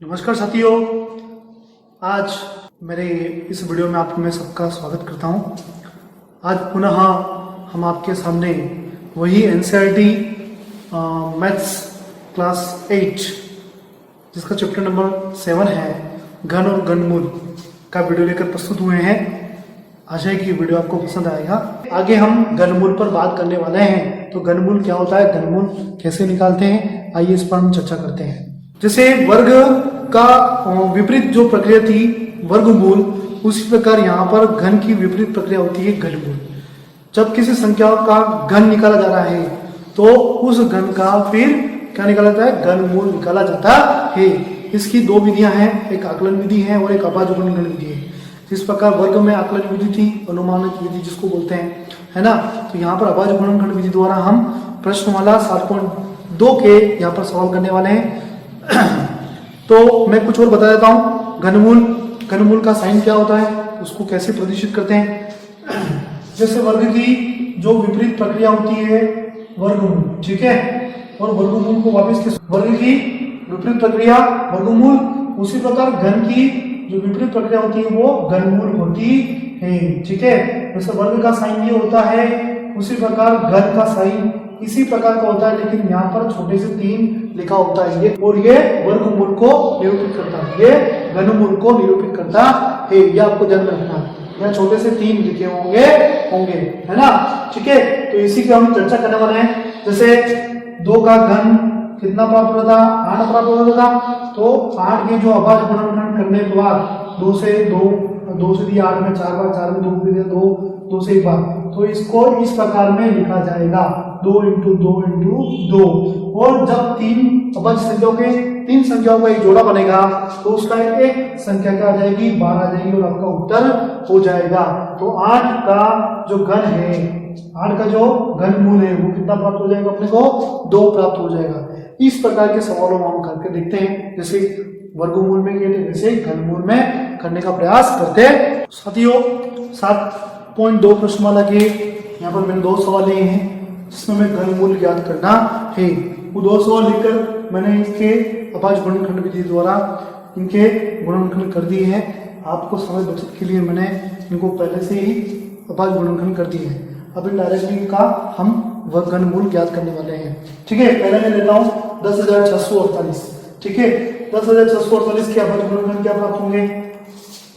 नमस्कार साथियों, आज मेरे इस वीडियो में आपको मैं सबका स्वागत करता हूं। आज पुनः हम आपके सामने वही एनसीईआरटी मैथ्स क्लास 8 जिसका चैप्टर नंबर 7 है घन और घनमूल का वीडियो लेकर प्रस्तुत हुए हैं। आशा है कि वीडियो आपको पसंद आएगा। आगे हम घनमूल पर बात करने वाले हैं। तो घनमूल क्या होता है, घनमूल कैसे निकालते हैं, आइए इस पर हम चर्चा करते हैं। जैसे वर्ग का विपरीत जो प्रक्रिया थी वर्गमूल, उसी प्रकार यहाँ पर घन की विपरीत प्रक्रिया होती है घनमूल। जब किसी संख्या का घन निकाला जा रहा है तो उस घन का फिर क्या निकाला जाता है, घनमूल निकाला जाता है। इसकी दो विधियां हैं, एक आकलन विधि है और एक अभाज्य गुणनखंड विधि है। जिस प्रकार वर्ग में आकलन विधि थी, अनुमानित विधि जिसको बोलते हैं, है ना। तो यहाँ पर अभाज्य गुणनखंड विधि द्वारा हम प्रश्नमाला 7.2 के यहाँ पर सवाल करने वाले हैं। तो मैं कुछ और बता देता हूँ। घनमूल का साइन क्या होता है, उसको कैसे प्रदर्शित करते हैं। जैसे वर्ग की जो विपरीत प्रक्रिया होती है वर्गमूल, ठीक है, और वर्गमूल को वापस वर्ग की विपरीत प्रक्रिया वर्गमूल, उसी प्रकार घन की जो विपरीत प्रक्रिया होती है वो घनमूल होती है, ठीक है। जैसे वर्ग का साइन ये होता है, उसी प्रकार घन का साइन इसी प्रकार का होता है, लेकिन यहाँ पर छोटे से 3 लिखा होता है ये, और ये वर्गमूल को निरूपित करता है, ये घनमूल को निरूपित करता है। ये आपको ध्यान रखना, यहाँ छोटे से 3 लिखे होंगे, है ना, ठीक है। तो इसी की हम चर्चा करने वाले हैं। जैसे 2 का घन कितना प्राप्त होता था, 8 प्राप्त होता था। तो 8 के जो अभाज्य गुणनखंड करने के बाद 2 से दिया 8 में 4 बार, 4 में 2 दिया 2 से 1 बार, तो इसको इस प्रकार में लिखा जाएगा 2 × 2 × 2। और जब 3 अभाज्य संख्याओं के 3 संख्याओं का एक जोड़ा बनेगा तो उसका एक संख्या क्या आ जाएगी, 12 आ जाएगी, और आपका उत्तर हो जाएगा। तो 8 का जो घन है, 8 का जो घनमूल है वो कितना प्राप्त हो जाएगा, अपने को 2 प्राप्त हो जाएगा। इस प्रकार के सवालों हम करके देखते हैं। जैसे वर्गमूल में किए थे वैसे घनमूल में करने का प्रयास करते हैं। साथियों 7.2 प्रश्नमाला के यहाँ पर मैंने 2 सवाल लिए हैं जिसमें मैं घनमूल ज्ञात करना है। वो 2 सवाल लिखकर मैंने इनके अभाज्य गुणनखंड विधि द्वारा इनके गुणनखंड कर दिए हैं। आपको समय बचत के लिए मैंने इनको पहले से ही अभाज्य गुणनखंड कर दिए हैं। अभी डायरेक्टली का हम घनमूल ज्ञात करने वाले हैं, ठीक है। पहले मैं लेता हूँ 10,648, ठीक है। 10,648 के अभाज्य गुणनखंड क्या प्राप्त होंगे,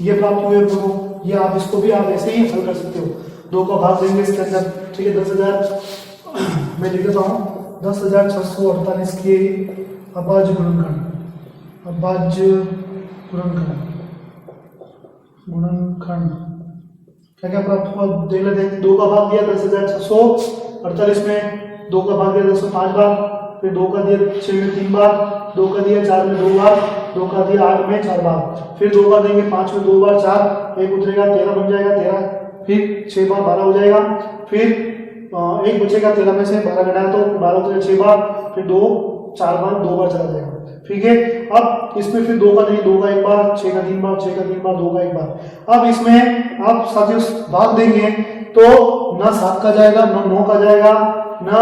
ये प्राप्त हुए आपको। ये आप इसको भी आप ऐसे ही हल कर सकते हो, 2 का भाग देंगे इसके अंदर, ठीक है। 10,000 मैं लिख देता हूँ 10,648 के अभाज्य गुणनखंड क्या क्या प्राप्त हुआ देख लेते हैं। 2 का भाग दिया 10,648 में, 2 का भाग दिया 10 में 5 बार, फिर 2 का दिया 6 में 3 बार, 2 का दिया 4 में 2 बार, 2 का दिया 8 में 4 बार, फिर 2 बार देंगे 5 में 2 बार 4, 1 उतरेगा 13 बन जाएगा 13, फिर 6 बार 12 हो जाएगा, फिर 1 बचेगा 13 में से 12 घटाया तो 12 उतरे 6 बार, फिर 2 4 बार 2 बार चला जाएगा, ठीक है। अब इसमें फिर 2 का नहीं, 2 का 1 बार, 6 का 3 बार, 6 का 3 बार, 2 का 1 बार। अब इसमें आप साथियों भाग देंगे तो ना 7 का जाएगा, ना 9 का जाएगा, ना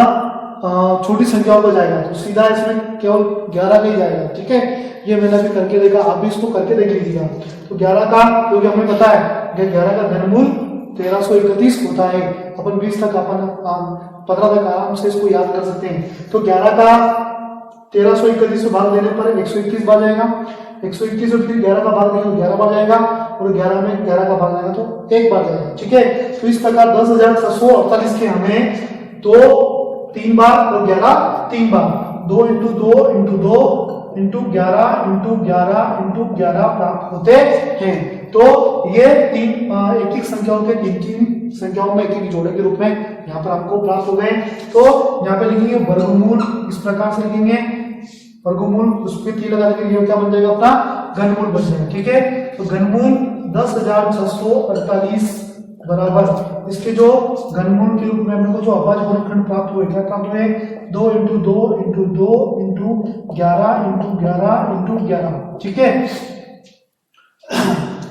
छोटी संख्याओं का जाएगा, तो सीधा इसमें केवल 11 का ही जाएगा, ठीक है। ये मैंने अभी करके देखा, आप भी इसको करके देख लीजिएगा। तो 11 का, क्योंकि हमें पता है कि 11 का घनमूल 1331 होता है। अपन 20 तक, अपन 15 तक आराम से इसको याद कर सकते हैं। तो 11 का 1331 से भाग देने पर 121 बार जाएगा, 121 और फिर 11 का भाग देंगे तो 11 बार जाएगा, और 11 में 11 का भाग देगा तो 1 बार जाएगा, ठीक है। तो इस प्रकार 10,648 के हमें 2 3 बार और 11 3 बार, 2 × 2 × 2 × 11 × 11 × 11 प्राप्त होते हैं। तो ये 3 एक संख्याओं के 3 संख्याओं में एक जोड़े के रूप में यहाँ पर आपको प्राप्त हो गए। तो यहाँ पे लिखेंगे वर्गमूल, इस प्रकार से लिखेंगे वर्गमूल, उसके 3 लगा देंगे, ये क्या बन जाएगा, अपना घनमूल बन जाएगा, ठीक है। तो घनमूल 10,648 बराबर इसके जो घनमूल के रूप में हमने को जो अभाज्य गुणनखंड प्राप्त हुए, क्या प्राप्त हुए, 2 × 2 × 2 × 11 × 11 × 11, ठीक है।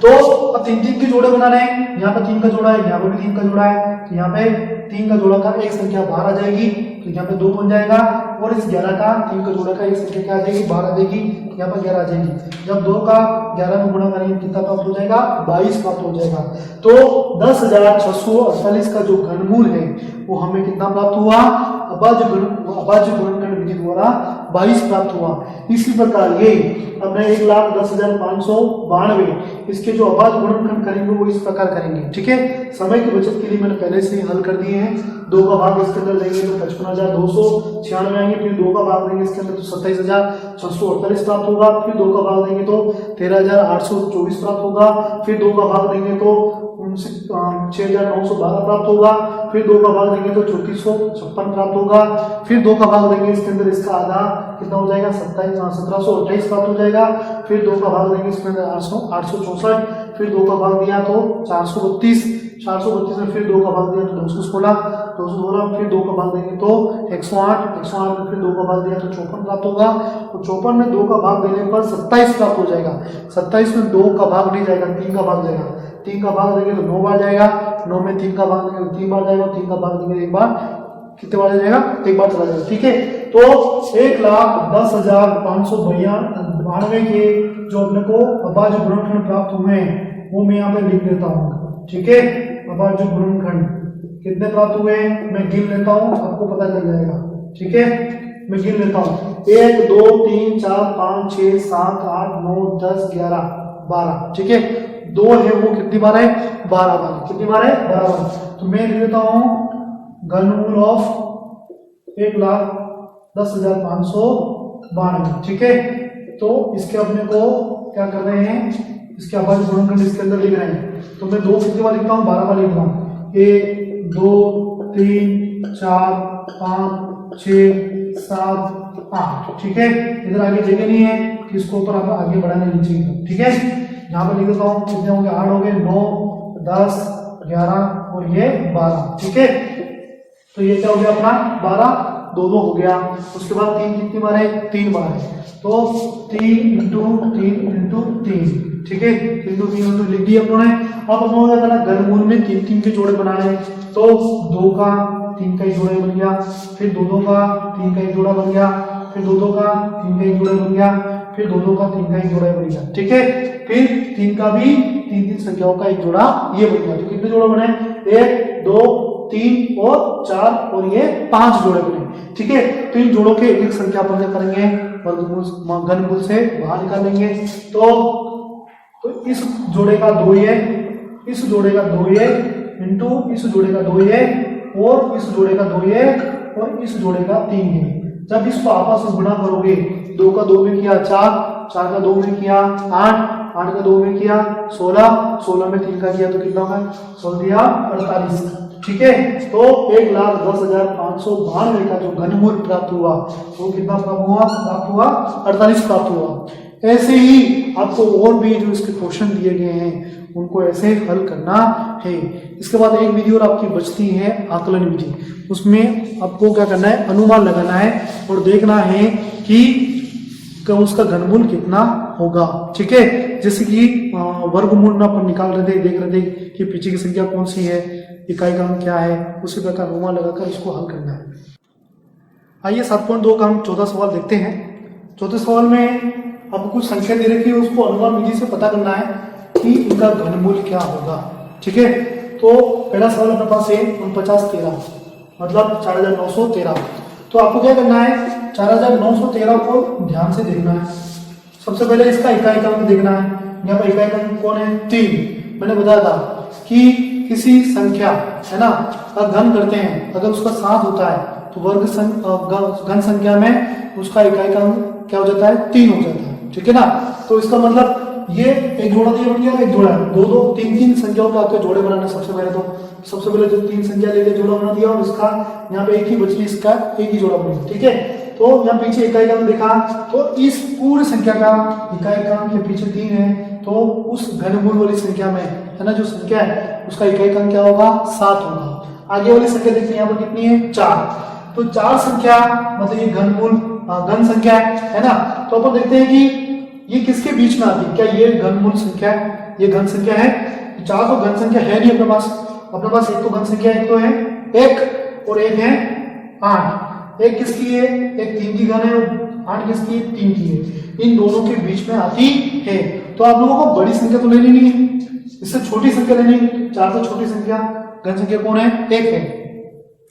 तो अब 3 के जोड़े बनाने हैं, यहाँ पे 3 का जोड़ा है, यहाँ पे भी 3 का जोड़ा है, तो यहाँ पे 3 का जोड़ा का एक संख्या बाहर आ जाएगी, तो यहाँ पे 2 बन जाएगा, और इस 11 का 3 का जोड़ा का एक संख्या क्या आ जाएगी, बाहर आ जाएगी, यहाँ पे 11 आ जाएगी। जब 2 का 11 में गुणा करेंगे कितना प्राप्त हो जाएगा, 22 प्राप्त हो जाएगा। तो 10,648 का जो घनमूल है वो हमें कितना प्राप्त हुआ, अभाज्य गुणनखंड विधि द्वारा 22 प्राप्त हुआ। इसी प्रकार ये अपने 1,10,592 इसके जो अभाज्य गुणनखंड करेंगे वो इस प्रकार करेंगे, ठीक है। समय की बचत के लिए मैंने पहले से ही हल कर दिए हैं। 2 का भाग इसके अंदर देंगे तो 55,296 आएंगे, फिर 2 का भाग देंगे इसके अंदर तो 27,648 प्राप्त होगा, फिर 2 का भाग देंगे तो 13,824 प्राप्त होगा, फिर 2 का भाग देंगे तो 6,912 प्राप्त होगा, फिर 2 का भाग देंगे तो 3456 प्राप्त होगा, फिर 2 का भाग देंगे इसके अंदर इसका आधा कितना हो जाएगा, 1728 प्राप्त हो जाएगा, फिर 2 का भाग देंगे इसके अंदर 864, फिर 2 का भाग दिया तो 432 में फिर 2 का भाग दिया तो 216, फिर 2 का भाग देंगे तो 108 में फिर 2 का भाग दिया तो 54 प्राप्त होगा, तो 54 में 2 का भाग देने पर 27 प्राप्त हो जाएगा। 27 में 2 का भाग नहीं जाएगा, 3 का भाग जाएगा, 3 का भाग देंगे तो 9 बार जाएगा, 9 में 3 का भाग देंगे तो 3 बार जाएगा, 3 का भाग देंगे एक बार, कितने बार जाएगा, एक बार चला जाएगा, ठीक है। तो 1,10,592 के जो अपने को अभाज्य गुणनखंड प्राप्त हुए हैं वो मैं यहाँ पे लिख देता हूँ, ठीक है। अभाज्य गुणनखंड कितने प्राप्त हुए हैं मैं गिन लेता हूँ, आपको पता चल जाएगा, ठीक है। मैं गिन लेता हूँ 1 2 3 4 5 6 7 8 9 10 11 12, ठीक है। 2 है वो कितनी बार है, 12 बार, कितनी बार है, 12 बार। तो मैं लिख देता हूँ घनमूल ऑफ 1,10,592, ठीक है। तो इसके अपने को क्या कर रहे हैं, इसके अभाज्य गुणनखंड इसके अंदर लिख रहे हैं, तो मैं 2 कितनी बार लिखता हूँ, 12 बार लिख रहा हूँ। 1 2 3 4 5 6 7 8, ठीक है। इधर आगे जगह नहीं है कि इसको ऊपर आप आगे बढ़ाने नीचे, ठीक है। यहाँ पर लिख देता हूँ कितने होंगे, 8 हो गए, 9 10 11 और ये 12, ठीक है। तो ये क्या हो गया अपना 12, 2 हो गया। उसके बाद 3 कितनी बार है, 3 बार है, तो 3 इंटू 3, ठीक है। 3 लिख दिया अपनों ने। अब हम लोग क्या करना, घनमूल में 3 के जोड़े बनाने हैं, तो 2 का 3 का एक जोड़ा बन गया, फिर 2 का 3 का एक जोड़ा बन गया, फिर 2 का 3 का एक जोड़ा बन गया, फिर 2 का 3 का एक जोड़ा बन गया, ठीक है। फिर 3 का भी 3 संख्याओं का एक जोड़ा ये बन गया। तो कितने जोड़े बने, 1 2 3 और 4 और ये 5 जोड़े बने, ठीक है। तो इन जोड़ों के एक संख्या पर क्या करेंगे, घनमूल से बाहर निकालेंगे। तो इस जोड़े का 2 है, इस जोड़े का 2 है, इंटू इस जोड़े का 2 है, और इस जोड़े का 2 है, और इस जोड़े का 3 है। जब इसको आपस में गुणा करोगे, 2 का 2 में किया 4, 4 का 2 में किया 8, 8 का 2 में किया 16, 16 में 3 का किया तो कितना होगा, 16 दिया 48, ठीक है। तो 1,10,592 का जो घनमूल प्राप्त हुआ वो कितना प्राप्त हुआ 48 प्राप्त हुआ। ऐसे ही आपको और भी जो इसके क्वेश्चन दिए गए हैं उनको ऐसे हल करना है। इसके बाद एक विधि और आपकी बचती है आकलन विधि। उसमें आपको क्या करना है, अनुमान लगाना है और देखना है कि उसका घनमूल कितना होगा, ठीक है। जैसे कि वर्गमूल में अपन निकाल रहे थे, देख रहे थे कि पीछे की संख्या कौन सी है, इकाई का क्या है, उसी प्रकार अनुमान लगाकर इसको हल करना है। आइए 7.2 का हम 14 सवाल देखते हैं। चौथे सवाल में आपको कुछ संख्या दे रखी है, उसको अनुमान विधि से पता करना है कि इनका घनमूल क्या होगा, ठीक है। तो पहला सवाल अपने पास है 4913 मतलब 4913। तो आपको क्या करना है, 4913 को ध्यान से देखना है। सबसे पहले इसका इकाई अंक देखना है। यहाँ पर इकाई अंक कौन है, 3। मैंने बताया था कि किसी संख्या है ना का घन करते हैं, अगर उसका 7 होता है तो घन संख्या में उसका इकाई अंक क्या हो जाता है, 3 हो जाता है, ठीक है ना। तो इसका मतलब ये एक जोड़ा दिया बन गया, एक जोड़ा है, 2 2 3 3 संख्याओं का आपको जोड़े बनाना। सबसे पहले जो 3 संख्या लेके जोड़ा बना दिया और इसका यहाँ पे एक ही बची, इसका एक ही जोड़ा बना, ठीक है। तो यहाँ पीछे इकाई अंक देखा, तो इस पूरी संख्या का इकाई अंक के पीछे 3 है, तो उस घनमूल वाली संख्या में है ना जो संख्या है उसका इकाई अंक क्या होगा, 7 होगा। आगे वाली संख्या देखते हैं, यहाँ पर कितनी है, 4। तो 4 संख्या मतलब ये घन संख्या है ना। तो अपन देखते हैं कि ये किसके बीच में आती है, क्या ये घनमूल संख्या है ये घन संख्या है। चार तो घन संख्या है नहीं अपने पास एक तो घन संख्या एक तो है 1 और एक है 8। एक किसकी है? एक 3 की घन है, 8 किसकी है? 3 की है। इन दोनों के बीच में आती है। तो आप लोगों को बड़ी संख्या तो ले लेनी है, इससे छोटी संख्या लेनी है। 4 से छोटी संख्या घन संख्या कौन है? 1 है।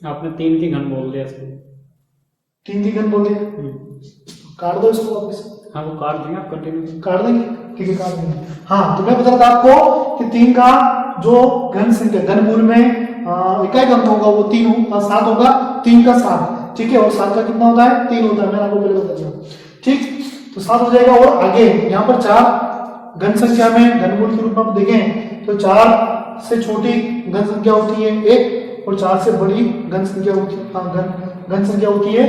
आपने 3 की घन बोल दिया। 3 की घन बोल दिया, काट दो इसको वापस। हाँ वो काट देंगे, आप कंटिन्यू काट देंगे, ठीक है काट देंगे। हाँ तो मैं बता रहा था आपको कि 3 का जो घन संख्या घनमूल में इकाई अंक होगा वो 7 होगा, 3 का 7, ठीक है। और 7 का कितना होता है? 3 होता है, मैंने आपको पहले बता दिया, ठीक। तो 7 हो जाएगा। और आगे यहाँ पर 4 घन संख्या में घनमूल के रूप में देखें तो 4 से छोटी घन संख्या होती है 1 और 4 से बड़ी घन संख्या होती है घन संख्या होती है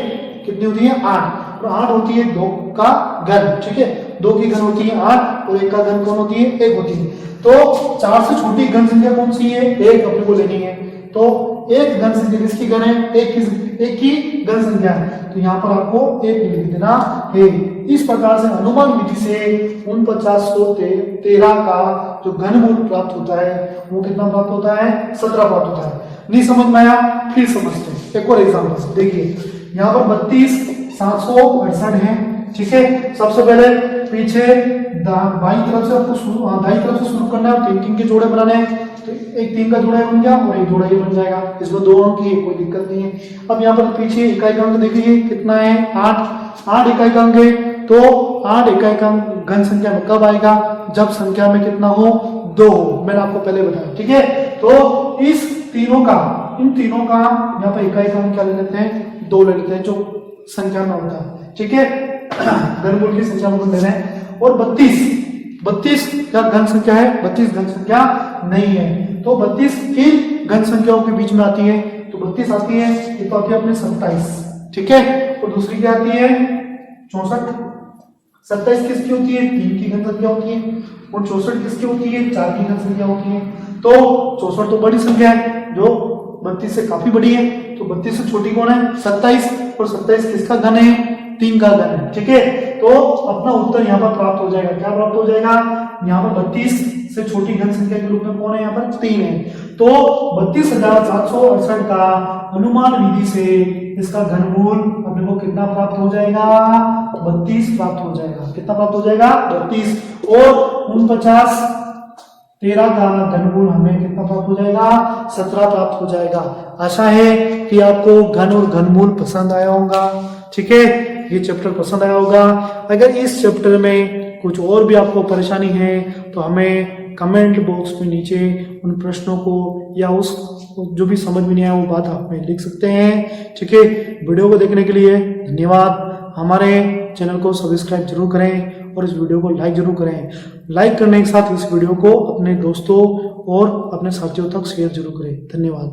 कितनी होती है? 8। और 8 होती है 2 का घन, ठीक है। 2 की घन होती है 8 और 1 का घन कौन होती है? 1 होती है। तो 4 से छोटी घन संख्या कौन सी है? 1 अपने को लेनी है। तो एक घन संख्या किसकी घन है? एक की घन संख्या है, तो यहाँ पर आपको 1 लिख देना है। इस प्रकार से अनुमान विधि से 4913 का जो घनमूल प्राप्त होता है वो कितना प्राप्त होता है? 17 प्राप्त होता है। नहीं समझ में आया? फिर समझते हैं। एक और एग्जाम्पल देखिए, यहाँ पर 32,768 है, ठीक है। सबसे पहले पीछे बाईं तरफ से आपको दाईं तरफ से शुरू करना है, 3 के जोड़े बनाने हैं। तो एक 3 का जोड़ा बन गया और एक जोड़ा ये बन जाएगा। इसमें 2 अंक की कोई दिक्कत नहीं है। अब यहाँ पर पीछे इकाई का अंक देखिए कितना है? 8 इकाई का अंक है। तो 8 इकाई का अंक घन संख्या में कब आएगा? जब संख्या में कितना हो? 2 हो। मैंने आपको पहले बताया, ठीक है। तो इन तीनों का यहाँ पर इकाई का अंक क्या ले लेते हैं? 2 ले लेते हैं, जो संख्या में होता है, ठीक है। घनमूल की संख्या में ले रहे हैं। और 32 क्या घन संख्या है? 32 घन संख्या नहीं है। तो 32 किन घन संख्याओं के बीच में आती है? तो 32 आती है, ये तो आती है अपने 27, ठीक है। और दूसरी क्या आती है? 64। 27 किसकी होती है? 3 की घन संख्या होती है। और 64 किसकी होती है? 4 की घन संख्या होती है। तो 64 तो बड़ी संख्या है, जो 32 से काफी बड़ी है। तो 32 से छोटी कौन है? 27। और 27 किसका घन है? 3 का घन है, ठीक है। तो अपना उत्तर यहाँ पर प्राप्त हो जाएगा। क्या प्राप्त हो जाएगा? यहाँ पर 32 से छोटी घन संख्या के रूप में कौन है? यहाँ पर 3 है। तो 32,768 का अनुमान विधि से इसका घनमूल अपने को कितना प्राप्त हो जाएगा? 32 प्राप्त हो जाएगा। कितना प्राप्त हो जाएगा? 32। और 4913 का घनमूल हमें कितना प्राप्त हो जाएगा? 17 प्राप्त हो जाएगा। आशा है कि आपको घन और घनमूल पसंद आया होगा, ठीक है। ये चैप्टर पसंद आया होगा। अगर इस चैप्टर में कुछ और भी आपको परेशानी है तो हमें कमेंट बॉक्स में नीचे उन प्रश्नों को या उस जो भी समझ में नहीं आया वो बात आप में लिख सकते हैं, ठीक है। वीडियो को देखने के लिए धन्यवाद। हमारे चैनल को सब्सक्राइब जरूर करें और इस वीडियो को लाइक जरूर करें। लाइक करने के साथ इस वीडियो को अपने दोस्तों और अपने साथियों तक शेयर जरूर करें। धन्यवाद।